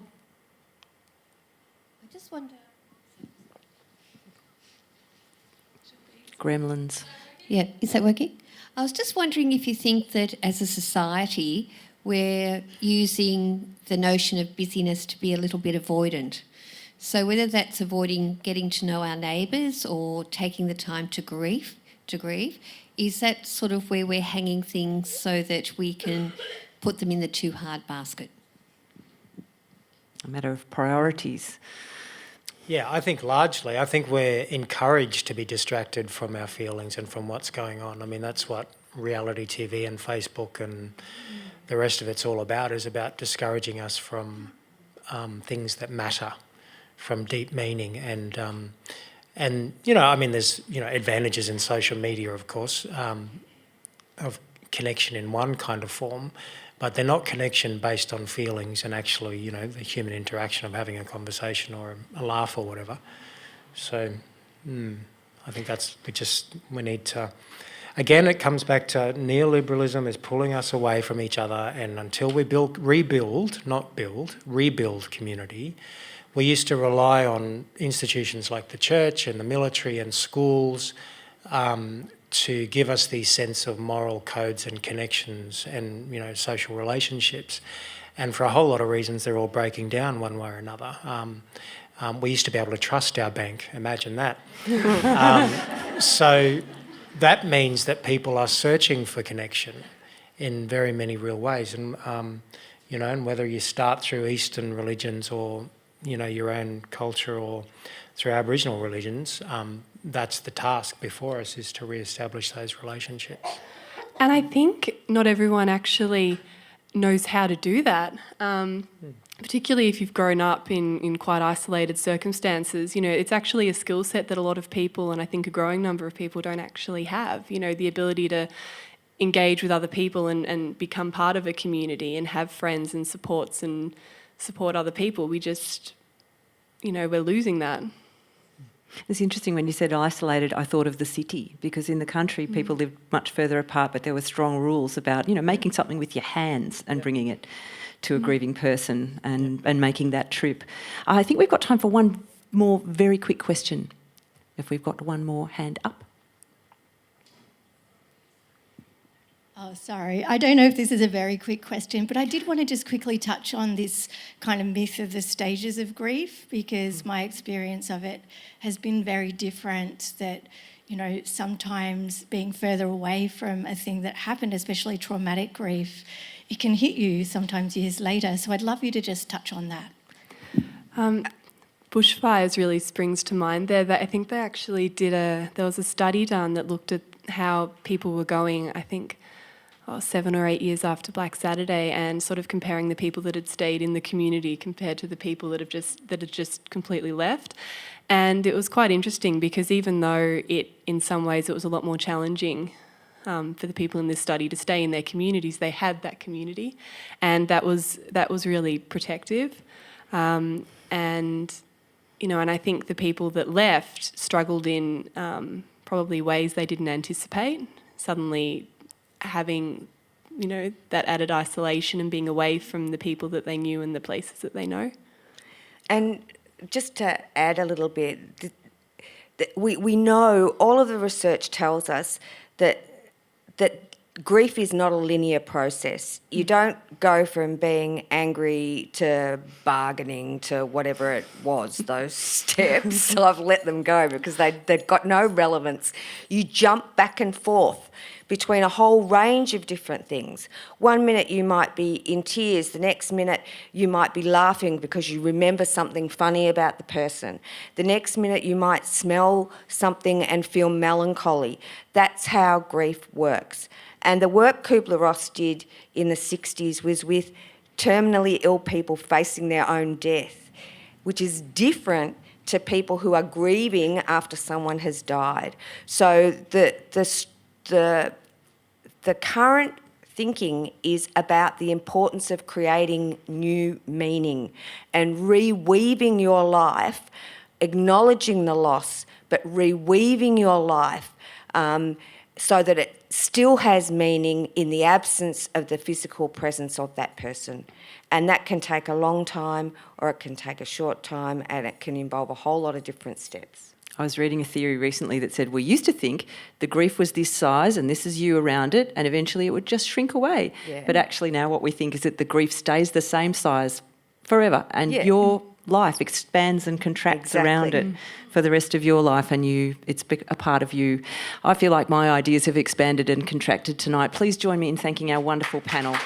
I just wonder... Gremlins. Yeah, is that working? I was just wondering if you think that as a society we're using the notion of busyness to be a little bit avoidant. So whether that's avoiding getting to know our neighbours or taking the time to grieve, is that sort of where we're hanging things so that we can put them in the too hard basket? a matter of priorities. Yeah, I think largely, I think we're encouraged to be distracted from our feelings and from what's going on. I mean, that's what reality TV and Facebook and the rest of it's all about, is about discouraging us from things that matter, from deep meaning. And you know, I mean, there's, you know, advantages in social media, of course, of connection in one kind of form, but they're not connection based on feelings and actually, you know, the human interaction of having a conversation or a laugh or whatever. So I think we need to, again, it comes back to neoliberalism is pulling us away from each other, and until we rebuild community. We used to rely on institutions like the church and the military and schools to give us these sense of moral codes and connections and, you know, social relationships. And for a whole lot of reasons, they're all breaking down one way or another. We used to be able to trust our bank, imagine that. So that means that people are searching for connection in very many real ways. And, you know, and whether you start through Eastern religions or, you know, your own culture or through Aboriginal religions, that's the task before us, is to re-establish those relationships. And I think not everyone actually knows how to do that, particularly if you've grown up in quite isolated circumstances. You know, it's actually a skill set that a lot of people, and I think a growing number of people, don't actually have. You know, the ability to engage with other people and become part of a community and have friends and supports and support other people. We just, you know, we're losing that. It's interesting when you said isolated, I thought of the city, because in the country people lived much further apart, but there were strong rules about, you know, making something with your hands and bringing it to a grieving person and making that trip. I think we've got time for one more very quick question, if we've got one more hand up. Oh, sorry. I don't know if this is a very quick question, but I did want to just quickly touch on this kind of myth of the stages of grief, because my experience of it has been very different, that, you know, sometimes being further away from a thing that happened, especially traumatic grief, it can hit you sometimes years later. So I'd love you to just touch on that. Bushfires really springs to mind there. That I think they actually there was a study done that looked at how people were going, I think, 7 or 8 years after Black Saturday, and sort of comparing the people that had stayed in the community compared to the people that had just completely left. And it was quite interesting, because even though in some ways it was a lot more challenging for the people in this study to stay in their communities, they had that community, and that was really protective. And you know, and I think the people that left struggled in probably ways they didn't anticipate. Suddenly having, you know, that added isolation and being away from the people that they knew and the places that they know. And just to add a little bit, we know, all of the research tells us that grief is not a linear process. You don't go from being angry to bargaining to whatever it was, those steps. So I've let them go because they've got no relevance. You jump back and forth between a whole range of different things. 1 minute you might be in tears, the next minute you might be laughing because you remember something funny about the person. The next minute you might smell something and feel melancholy. That's how grief works. And the work Kubler-Ross did in the 60s was with terminally ill people facing their own death, which is different to people who are grieving after someone has died. So the current thinking is about the importance of creating new meaning and reweaving your life, acknowledging the loss, but reweaving your life so that it still has meaning in the absence of the physical presence of that person. And that can take a long time, or it can take a short time, and it can involve a whole lot of different steps. I was reading a theory recently that said we used to think the grief was this size and this is you around it, and eventually it would just shrink away. Yeah. But actually now what we think is that the grief stays the same size forever, and your life expands and contracts around it for the rest of your life, and it's a part of you. I feel like my ideas have expanded and contracted tonight. Please join me in thanking our wonderful panel.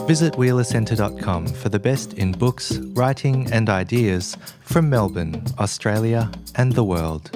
Visit wheelercentre.com for the best in books, writing and ideas from Melbourne, Australia and the world.